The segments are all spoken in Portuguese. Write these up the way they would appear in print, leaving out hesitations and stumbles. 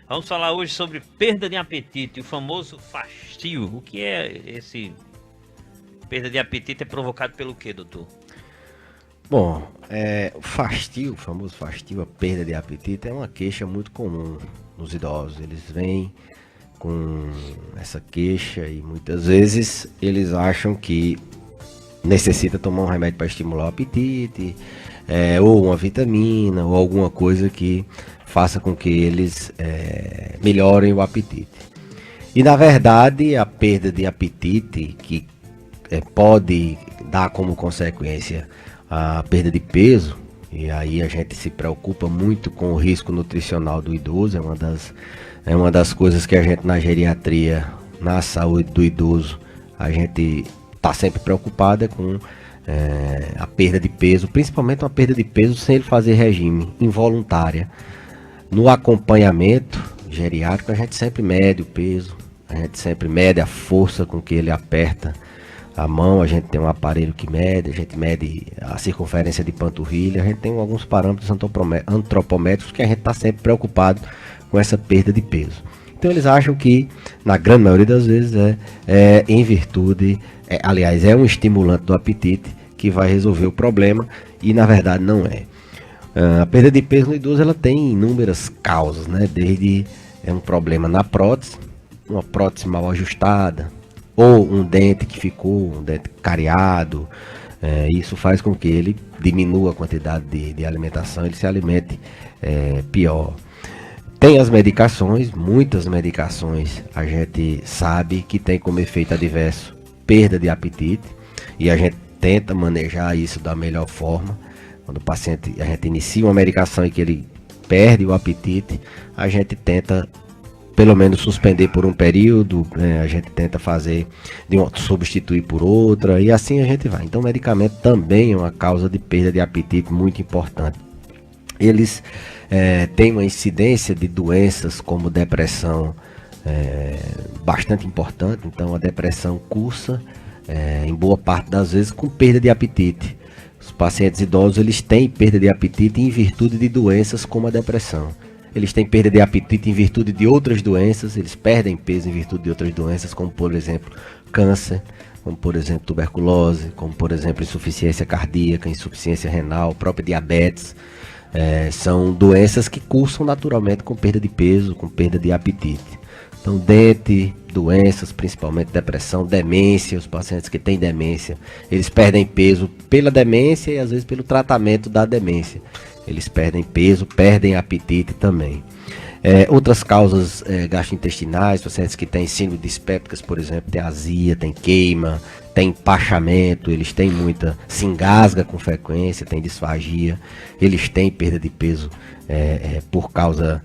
Vamos falar hoje sobre perda de apetite, o famoso fastio. O que é esse perda de apetite? É provocado pelo quê, doutor? Bom, o fastio, o famoso fastio, a perda de apetite, é uma queixa muito comum nos idosos. Eles vêm com essa queixa e muitas vezes eles acham que necessita tomar um remédio para estimular o apetite, ou uma vitamina, ou alguma coisa que faça com que eles melhorem o apetite. E na verdade, a perda de apetite, que pode dar como consequência a perda de peso, e aí a gente se preocupa muito com o risco nutricional do idoso, é uma das coisas que a gente na geriatria, na saúde do idoso, a gente está sempre preocupada com a perda de peso, principalmente uma perda de peso sem ele fazer regime, involuntária. No acompanhamento geriátrico, a gente sempre mede o peso, a gente sempre mede a força com que ele aperta a mão, a gente tem um aparelho que mede, a gente mede a circunferência de panturrilha, a gente tem alguns parâmetros antropométricos que a gente está sempre preocupado com essa perda de peso. Então eles acham que, na grande maioria das vezes, em virtude, aliás, é um estimulante do apetite que vai resolver o problema, e na verdade não é. A perda de peso no idoso ela tem inúmeras causas, né? Desde um problema na prótese, uma prótese mal ajustada, ou um dente que ficou, um dente cariado. Isso faz com que ele diminua a quantidade de alimentação, ele se alimente pior. Tem as medicações, muitas medicações a gente sabe que tem como efeito adverso perda de apetite, e a gente tenta manejar isso da melhor forma. Quando a gente inicia uma medicação e que ele perde o apetite, a gente tenta pelo menos suspender por um período, a gente tenta substituir por outra, e assim a gente vai. Então o medicamento também é uma causa de perda de apetite muito importante. Eles têm uma incidência de doenças como depressão bastante importante. Então a depressão cursa em boa parte das vezes com perda de apetite. Os pacientes idosos eles têm perda de apetite em virtude de doenças como a depressão. Eles têm perda de apetite em virtude de outras doenças, eles perdem peso em virtude de outras doenças, como por exemplo câncer, como por exemplo tuberculose, como por exemplo insuficiência cardíaca, insuficiência renal, própria diabetes. São doenças que cursam naturalmente com perda de peso, com perda de apetite. Então, dente, doenças, principalmente depressão, demência, os pacientes que têm demência, eles perdem peso pela demência e às vezes pelo tratamento da demência. Eles perdem peso, perdem apetite também. Outras causas gastrointestinais, pacientes que têm síndrome dispépticas, por exemplo, tem azia, tem queima, tem empachamento, eles têm se engasga com frequência, tem disfagia, eles têm perda de peso por causa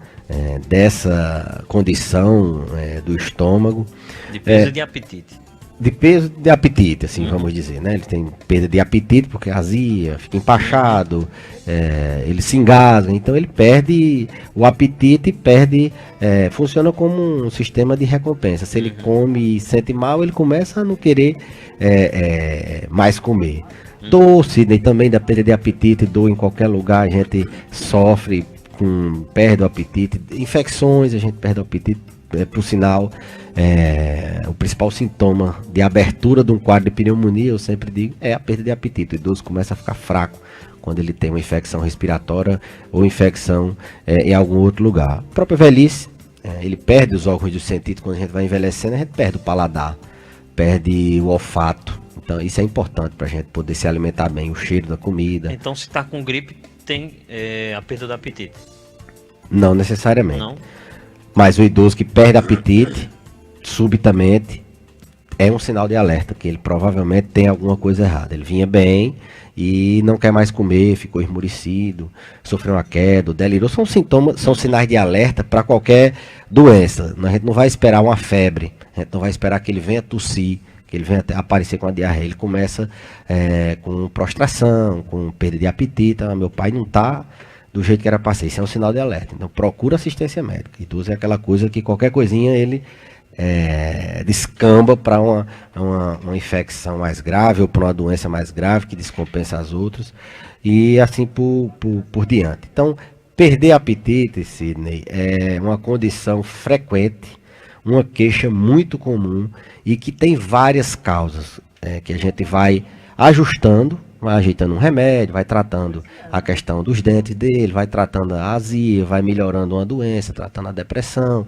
dessa condição do estômago. De peso e de apetite. De peso de apetite, assim, vamos dizer, né? Ele tem perda de apetite porque azia, fica empachado, ele se engasga, então ele perde o apetite e funciona como um sistema de recompensa. Se ele come e sente mal, ele começa a não querer mais comer. Dor, Sidney, também da perda de apetite, dor em qualquer lugar, a gente sofre perde o apetite, infecções, a gente perde o apetite. Por sinal, o principal sintoma de abertura de um quadro de pneumonia, eu sempre digo, é a perda de apetite. O idoso começa a ficar fraco quando ele tem uma infecção respiratória ou infecção em algum outro lugar. A própria velhice, ele perde os órgãos do sentido. Quando a gente vai envelhecendo, a gente perde o paladar, perde o olfato. Então isso é importante para a gente poder se alimentar bem, o cheiro da comida. Então se está com gripe, tem a perda do apetite? Não necessariamente. Não? Mas o idoso que perde apetite subitamente é um sinal de alerta que ele provavelmente tem alguma coisa errada. Ele vinha bem e não quer mais comer, ficou esmurecido, sofreu uma queda, delirou. São sintomas, são sinais de alerta para qualquer doença. A gente não vai esperar uma febre, a gente não vai esperar que ele venha tossir, que ele venha aparecer com a diarreia. Ele começa com prostração, com perda de apetite. Meu pai não está do jeito que era para ser. Isso é um sinal de alerta. Então procura assistência médica. Idoso é aquela coisa que qualquer coisinha ele descamba para uma infecção mais grave ou para uma doença mais grave que descompensa as outras, e assim por diante. Então Perder apetite, Sidney, é uma condição frequente, uma queixa muito comum e que tem várias causas, que a gente vai ajustando, vai ajeitando um remédio, vai tratando a questão dos dentes dele, vai tratando a azia, vai melhorando uma doença, tratando a depressão,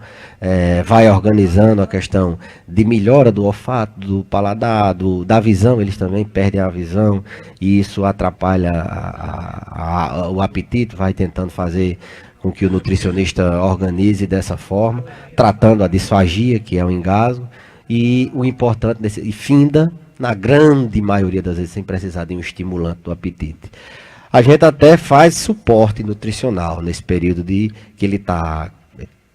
vai organizando a questão de melhora do olfato, do paladar, da visão, eles também perdem a visão e isso atrapalha o apetite, vai tentando fazer com que o nutricionista organize dessa forma, tratando a disfagia, que é o engasgo, e o importante, e finda, na grande maioria das vezes, sem precisar de um estimulante do apetite. A gente até faz suporte nutricional nesse período que ele está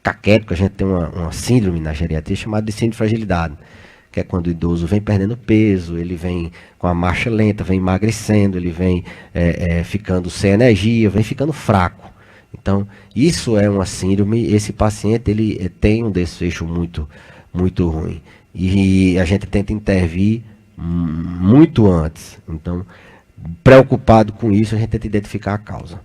caquético, a gente tem uma síndrome na geriatria chamada de síndrome de fragilidade, que é quando o idoso vem perdendo peso, ele vem com a marcha lenta, vem emagrecendo, ele vem ficando sem energia, vem ficando fraco. Então, isso é uma síndrome, esse paciente ele tem um desfecho muito, muito ruim. E a gente tenta intervir muito antes. Então, preocupado com isso, a gente tenta identificar a causa.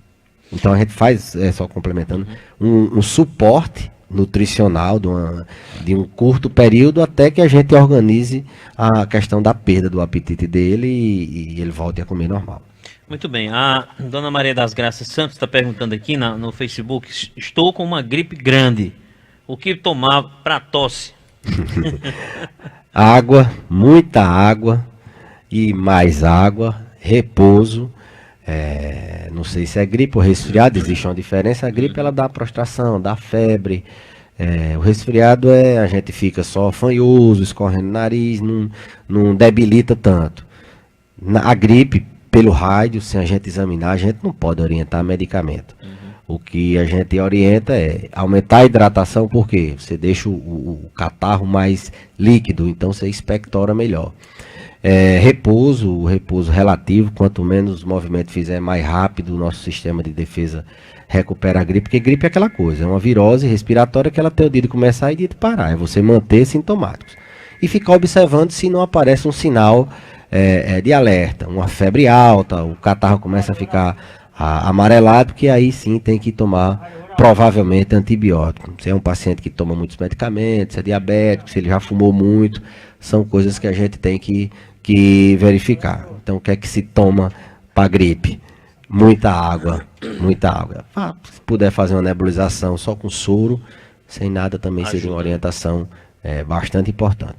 Então, a gente faz, só complementando, um suporte nutricional de um curto período até que a gente organize a questão da perda do apetite dele e ele volte a comer normal. Muito bem, a Dona Maria das Graças Santos está perguntando aqui no Facebook, estou com uma gripe grande, o que tomar para tosse? Água, muita água e mais água, repouso, não sei se é gripe ou resfriado, existe uma diferença, a gripe ela dá prostração, dá febre, o resfriado a gente fica só fanhoso, escorrendo o nariz, não debilita tanto. A gripe, pelo rádio, sem a gente examinar, a gente não pode orientar medicamento. O que a gente orienta é aumentar a hidratação, porque você deixa o catarro mais líquido, então você expectora melhor. Repouso, o repouso relativo, quanto menos movimento fizer, mais rápido o nosso sistema de defesa recupera a gripe, porque gripe é aquela coisa, é uma virose respiratória que ela tem o dia de começar e dia de parar, é você manter sintomáticos. E ficar observando se não aparece um sinal de alerta, uma febre alta, o catarro começa a ficar amarelado, que aí sim tem que tomar provavelmente antibiótico. Se é um paciente que toma muitos medicamentos, se é diabético, se ele já fumou muito, são coisas que a gente tem que verificar. Então, o que é que se toma para gripe? Muita água, muita água. Se puder fazer uma nebulização só com soro, sem nada, também seria uma orientação bastante importante.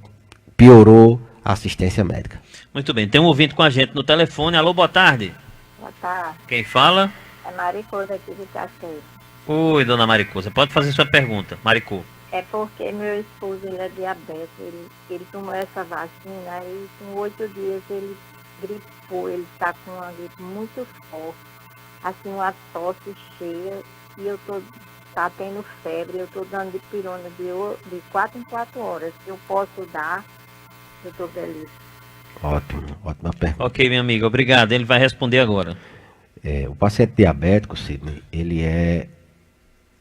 Piorou, assistência médica. Muito bem, tem um ouvinte com a gente no telefone. Alô, boa tarde. Boa tarde. Quem fala? É Maricosa aqui de Caceiro. Oi, dona Maricosa, pode fazer sua pergunta, Maricô. É porque meu esposo ele é diabético, ele tomou essa vacina e com 8 dias ele gripou, ele está com uma gripe muito forte, assim uma tosse cheia e tá tendo febre, eu estou dando dipirona de 4 em 4 horas. Eu posso dar, doutor Belício? Ótimo, ótima pergunta. Ok, minha amiga, obrigado. Ele vai responder agora. O paciente diabético, Sidney, ele é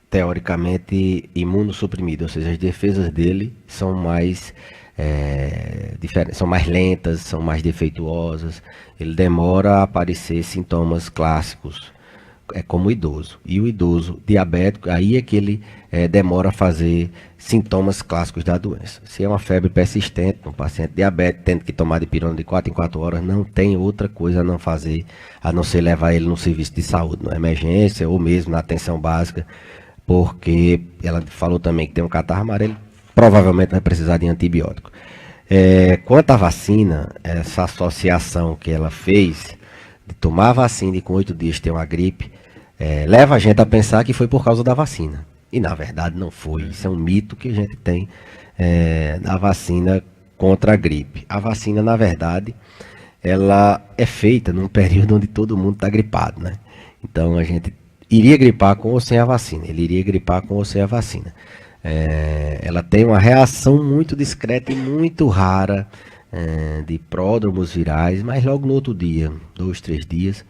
teoricamente imunossuprimido, ou seja, as defesas dele são mais são mais lentas, são mais defeituosas, ele demora a aparecer sintomas clássicos, como o idoso. E o idoso diabético, aí é que ele demora a fazer sintomas clássicos da doença. Se é uma febre persistente, um paciente diabético tendo que tomar dipirona de 4 em 4 horas, não tem outra coisa a não fazer, a não ser levar ele no serviço de saúde, na emergência ou mesmo na atenção básica, porque ela falou também que tem um catarro amarelo, provavelmente vai precisar de antibiótico. Quanto à vacina, essa associação que ela fez, de tomar a vacina e com 8 dias ter uma gripe, leva a gente a pensar que foi por causa da vacina. E na verdade não foi. Isso é um mito que a gente tem da vacina contra a gripe. A vacina, na verdade, ela é feita num período onde todo mundo está gripado, né? Então a gente iria gripar com ou sem a vacina. Ele iria gripar com ou sem a vacina. Ela tem uma reação muito discreta e muito rara de pródromos virais, mas logo no outro dia, 2, 3 dias,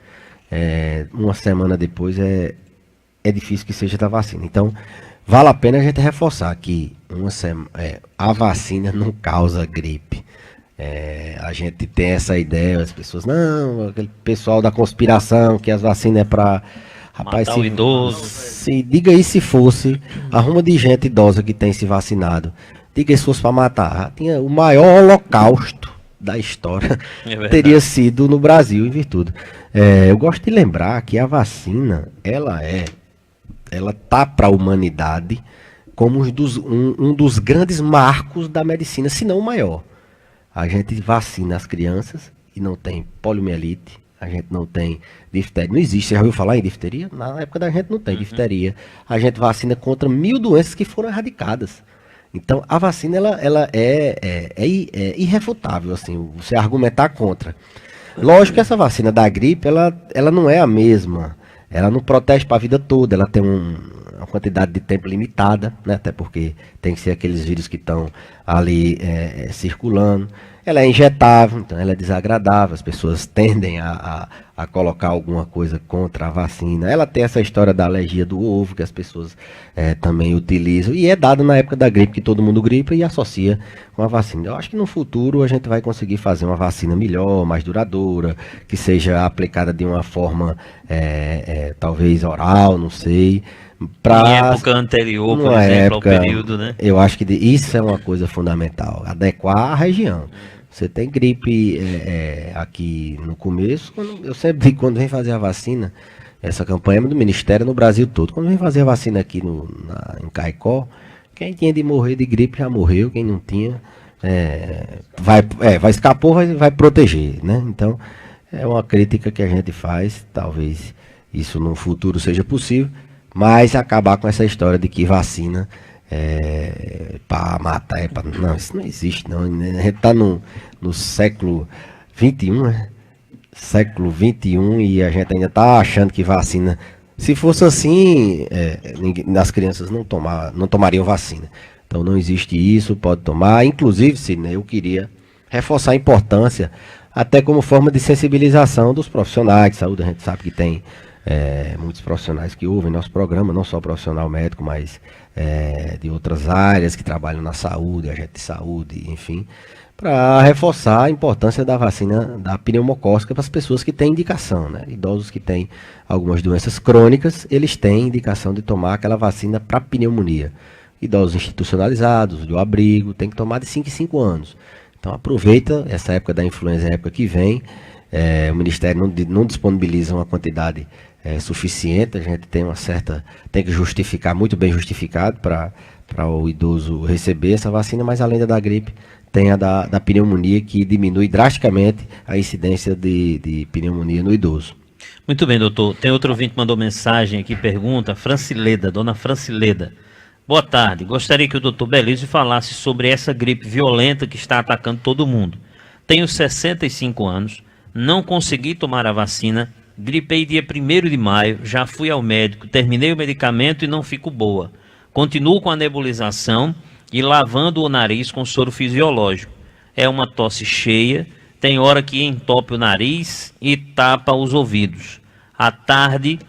uma semana depois, é difícil que seja da vacina. Então, vale a pena a gente reforçar que a vacina não causa gripe. A gente tem essa ideia, as pessoas, não, aquele pessoal da conspiração, que as vacinas é para Rapaz, Matar o idoso. diga aí se fosse a ruma de gente idosa que tem se vacinado. Diga aí se fosse para matar. Tinha o maior holocausto da história. Teria sido no Brasil, em virtude. Eu gosto de lembrar que a vacina, ela tá para a humanidade como um dos grandes marcos da medicina, se não o maior. A gente vacina as crianças e não tem poliomielite, a gente não tem difteria. Não existe, você já ouviu falar em difteria? Na época da gente não tem difteria. A gente vacina contra 1000 doenças que foram erradicadas. Então, a vacina, ela é irrefutável, assim, você argumentar contra. Lógico que essa vacina da gripe, ela não é a mesma. Ela não protege para a vida toda, ela tem uma quantidade de tempo limitada, né? Até porque tem que ser aqueles vírus que estão ali circulando. Ela é injetável, então ela é desagradável, as pessoas tendem a colocar alguma coisa contra a vacina. Ela tem essa história da alergia do ovo, que as pessoas também utilizam, e é dada na época da gripe, que todo mundo gripa e associa com a vacina. Eu acho que no futuro a gente vai conseguir fazer uma vacina melhor, mais duradoura, que seja aplicada de uma forma talvez oral, não sei. Em época anterior, por exemplo, ao período, né? Eu acho que isso é uma coisa fundamental, adequar a região. Você tem gripe aqui no começo, eu sempre digo, quando vem fazer a vacina, essa campanha do Ministério no Brasil todo, quando vem fazer a vacina aqui em Caicó, quem tinha de morrer de gripe já morreu, quem não tinha vai escapou, vai proteger, né? Então, é uma crítica que a gente faz, talvez isso no futuro seja possível, mas acabar com essa história de que vacina para matar, não, isso não existe, não. A gente está no século XXI, né? Século XXI, e a gente ainda está achando que vacina, se fosse assim, as crianças não tomariam vacina. Então não existe isso, pode tomar. Inclusive, Sidney, eu queria reforçar a importância, até como forma de sensibilização dos profissionais de saúde. A gente sabe que tem muitos profissionais que ouvem nosso programa, não só profissional médico, mas de outras áreas que trabalham na saúde, agente de saúde, enfim, para reforçar a importância da vacina da pneumocócica para as pessoas que têm indicação, né? Idosos que têm algumas doenças crônicas, eles têm indicação de tomar aquela vacina para pneumonia. Idosos institucionalizados, do abrigo, tem que tomar de 5 em 5 anos. Então aproveita, essa época da influenza é a época que vem, o Ministério não disponibiliza uma quantidade suficiente, a gente tem que justificar, muito bem justificado, para o idoso receber essa vacina, mas além da gripe, tem a da pneumonia, que diminui drasticamente a incidência de pneumonia no idoso. Muito bem, doutor. Tem outro ouvinte que mandou mensagem aqui, pergunta, dona Francileda. Boa tarde, gostaria que o doutor Belísio falasse sobre essa gripe violenta que está atacando todo mundo. Tenho 65 anos, não consegui tomar a vacina, gripei dia 1º de maio, já fui ao médico, terminei o medicamento e não fico boa. Continuo com a nebulização e lavando o nariz com soro fisiológico. É uma tosse cheia, tem hora que entope o nariz e tapa os ouvidos. À tarde,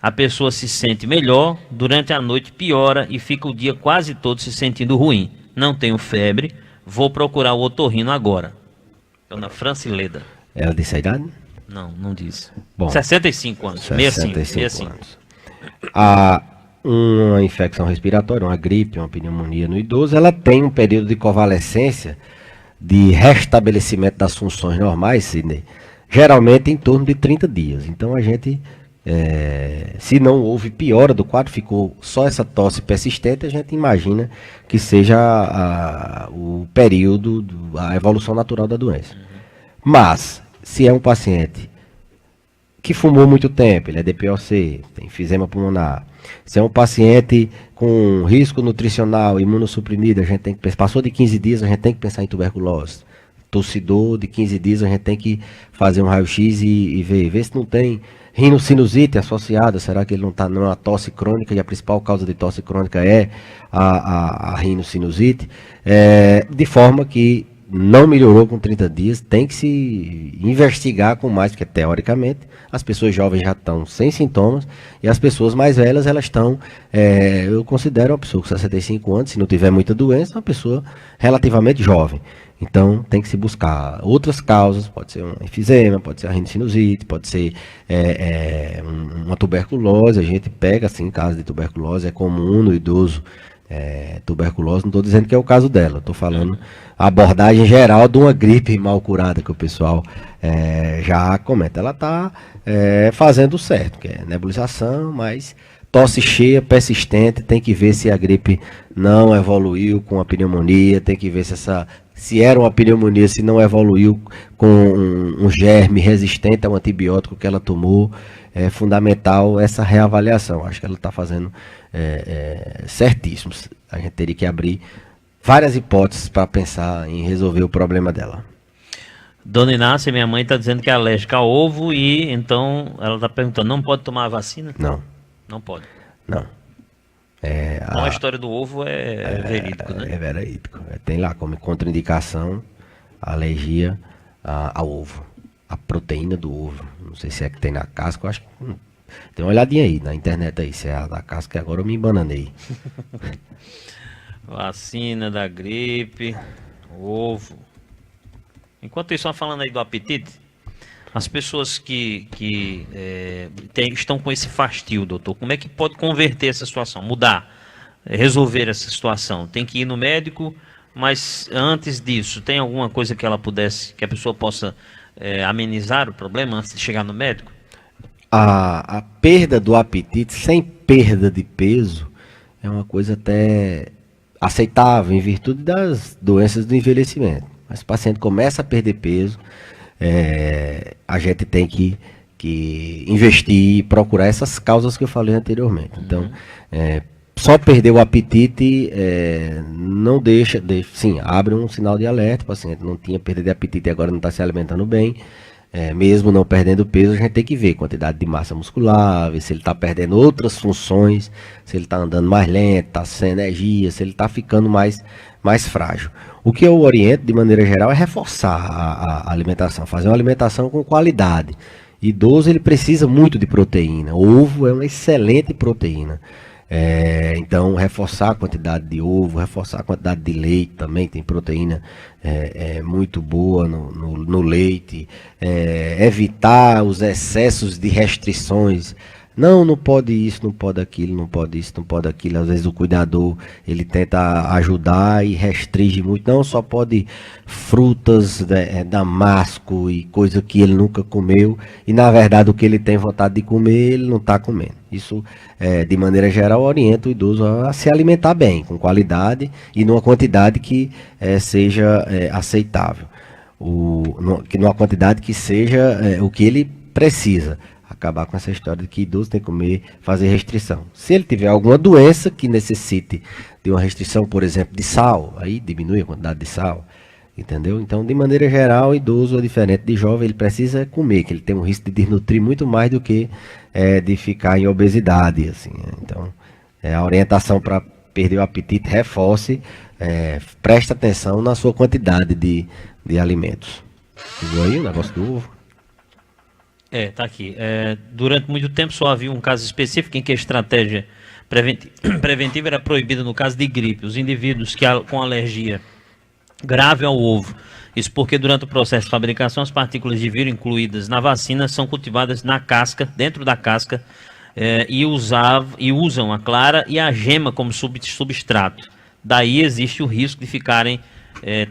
a pessoa se sente melhor, durante a noite piora e fica o dia quase todo se sentindo ruim. Não tenho febre, vou procurar o otorrino agora. Dona Francileda. Ela disse a idade? Não disse. Bom, 65 anos. 65 anos. Uma infecção respiratória, uma gripe, uma pneumonia no idoso, ela tem um período de convalescência, de restabelecimento das funções normais, Sidney, geralmente em torno de 30 dias. Então a gente, se não houve piora do quadro, ficou só essa tosse persistente, a gente imagina que seja o período, a evolução natural da doença. Mas, se é um paciente que fumou muito tempo, ele é DPOC, tem enfisema pulmonar, se é um paciente com risco nutricional, imunossuprimido, a gente tem que pensar, passou de 15 dias, a gente tem que pensar em tuberculose. Torcidor de 15 dias, a gente tem que fazer um raio-x e ver se não tem rinocinusite associada, será que ele não está numa tosse crônica, e a principal causa de tosse crônica é a rinocinusite, de forma que não melhorou com 30 dias, tem que se investigar com mais, porque teoricamente as pessoas jovens já estão sem sintomas e as pessoas mais velhas, elas estão, eu considero uma pessoa com 65 anos, se não tiver muita doença, uma pessoa relativamente jovem. Então tem que se buscar outras causas, pode ser um enfisema, pode ser a rinocinusite, pode ser uma tuberculose. A gente pega assim, caso de tuberculose, é comum no idoso. Tuberculose, não estou dizendo que é o caso dela, estou falando a abordagem geral de uma gripe mal curada que o pessoal já comenta. Ela está fazendo certo, que é nebulização, mas tosse cheia, persistente, tem que ver se a gripe não evoluiu com a pneumonia, tem que ver se era uma pneumonia, se não evoluiu com um germe resistente a um antibiótico que ela tomou. É fundamental essa reavaliação. Acho que ela está fazendo certíssimo. A gente teria que abrir várias hipóteses para pensar em resolver o problema dela. Dona Inácia, minha mãe está dizendo que é alérgica ao ovo e então ela está perguntando, não pode tomar a vacina? Não. Não pode. Não. Então a história do ovo é verídico, né? É verídico. Tem lá como contraindicação a alergia ao ovo. A proteína do ovo. Não sei se é que tem na casca, eu acho que. Tem uma olhadinha aí na internet aí, se é a da casca, agora eu me embananei. Vacina da gripe, ovo. Enquanto isso, só falando aí do apetite, as pessoas que estão com esse fastio, doutor, como é que pode converter essa situação, mudar, resolver essa situação? Tem que ir no médico, mas antes disso, tem alguma coisa que que a pessoa possa amenizar o problema antes de chegar no médico? A perda do apetite sem perda de peso é uma coisa até aceitável em virtude das doenças do envelhecimento. Mas se o paciente começa a perder peso, a gente tem que investir e procurar essas causas que eu falei anteriormente. Então, só perder o apetite não deixa, sim, abre um sinal de alerta. O paciente não tinha perda de apetite e agora não está se alimentando bem. Mesmo não perdendo peso, a gente tem que ver quantidade de massa muscular, ver se ele está perdendo outras funções, se ele está andando mais lento, está sem energia, se ele está ficando mais frágil. O que eu oriento, de maneira geral, é reforçar a alimentação, fazer uma alimentação com qualidade. Idoso, ele precisa muito de proteína. O ovo é uma excelente proteína. Então, reforçar a quantidade de ovo, reforçar a quantidade de leite também, tem proteína muito boa no leite. Evitar os excessos de restrições. Não pode isso, não pode aquilo, não pode isso, não pode aquilo. Às vezes o cuidador, ele tenta ajudar e restringe muito. Não, só pode frutas, damasco e coisa que ele nunca comeu. E na verdade o que ele tem vontade de comer, ele não está comendo. Isso, de maneira geral, orienta o idoso a se alimentar bem, com qualidade e numa quantidade que seja aceitável. Numa quantidade que seja o que ele precisa. Acabar com essa história de que idoso tem que comer, fazer restrição. Se ele tiver alguma doença que necessite de uma restrição, por exemplo, de sal, aí diminui a quantidade de sal, entendeu? Então, de maneira geral, o idoso é diferente de jovem, ele precisa comer, que ele tem um risco de desnutrir muito mais do que de ficar em obesidade, assim. Então, a orientação para perder o apetite, reforce, preste atenção na sua quantidade de alimentos. Viu aí o negócio do ovo? Tá aqui. Durante muito tempo só havia um caso específico em que a estratégia preventiva era proibida no caso de gripe. Os indivíduos com alergia grave ao ovo. Isso porque durante o processo de fabricação as partículas de vírus incluídas na vacina são cultivadas na casca, dentro da casca, e usam a clara e a gema como substrato. Daí existe o risco de ficarem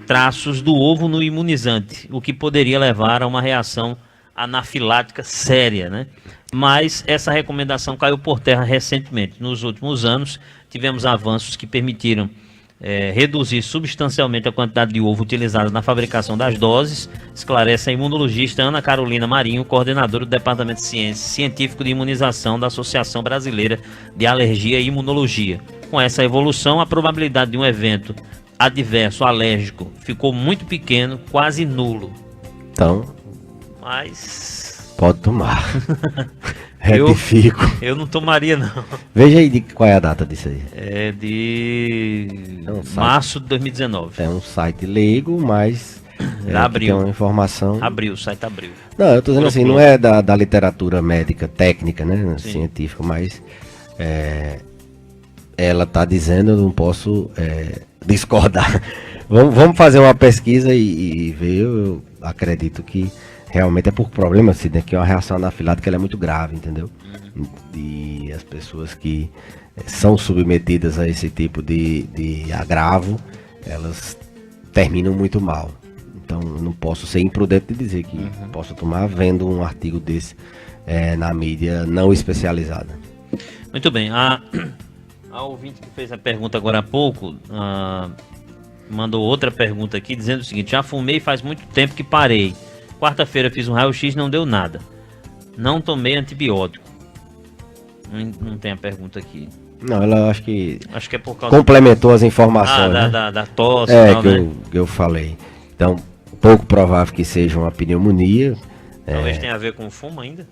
traços do ovo no imunizante, o que poderia levar a uma reação anafilática séria, né? Mas essa recomendação caiu por terra recentemente. Nos últimos anos, tivemos avanços que permitiram reduzir substancialmente a quantidade de ovo utilizada na fabricação das doses, esclarece a imunologista Ana Carolina Marinho, coordenadora do Departamento de Ciência Científico de Imunização da Associação Brasileira de Alergia e Imunologia. Com essa evolução, a probabilidade de um evento adverso alérgico ficou muito pequeno, quase nulo. Então, mas pode tomar. Retifico. Eu não tomaria, não. Veja aí qual é a data disso aí. É de março de 2019. É um site leigo, mas abriu. Tem uma informação. Abriu, o site abriu. Não, eu tô dizendo assim, não é da literatura médica técnica, né? Sim. Científica, mas ela tá dizendo, eu não posso discordar. Vamos fazer uma pesquisa e ver. Eu acredito que realmente é por problema, assim, né? Que é uma reação anafilática que ela é muito grave, entendeu? E as pessoas que são submetidas a esse tipo de agravo, elas terminam muito mal. Então eu não posso ser imprudente de dizer que posso tomar vendo um artigo desse na mídia não especializada. Muito bem. A ouvinte que fez a pergunta agora há pouco mandou outra pergunta aqui dizendo o seguinte: já fumei faz muito tempo que parei. Quarta-feira fiz um raio-x, não deu nada. Não tomei antibiótico. Não tem a pergunta aqui. Não, ela acho que é por causa complementou as informações, né? da tosse. Tal, que eu falei. Então, pouco provável que seja uma pneumonia. Talvez tenha a ver com o fumo ainda.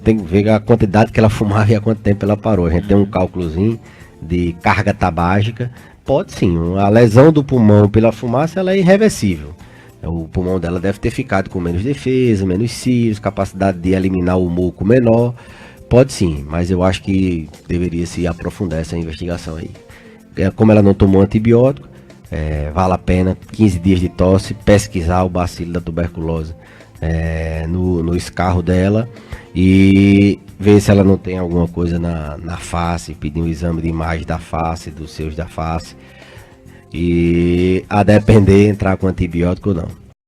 Tem que ver a quantidade que ela fumava e há quanto tempo ela parou. A gente tem um cálculozinho de carga tabágica. Pode sim, a lesão do pulmão pela fumaça ela é irreversível. O pulmão dela deve ter ficado com menos defesa, menos cílios, capacidade de eliminar o muco menor. Pode sim, mas eu acho que deveria se aprofundar essa investigação aí. Como ela não tomou antibiótico, vale a pena 15 dias de tosse, pesquisar o bacilo da tuberculose no escarro dela e ver se ela não tem alguma coisa na face, pedir um exame de imagem da face, dos seios da face e a depender entrar com antibiótico ou não.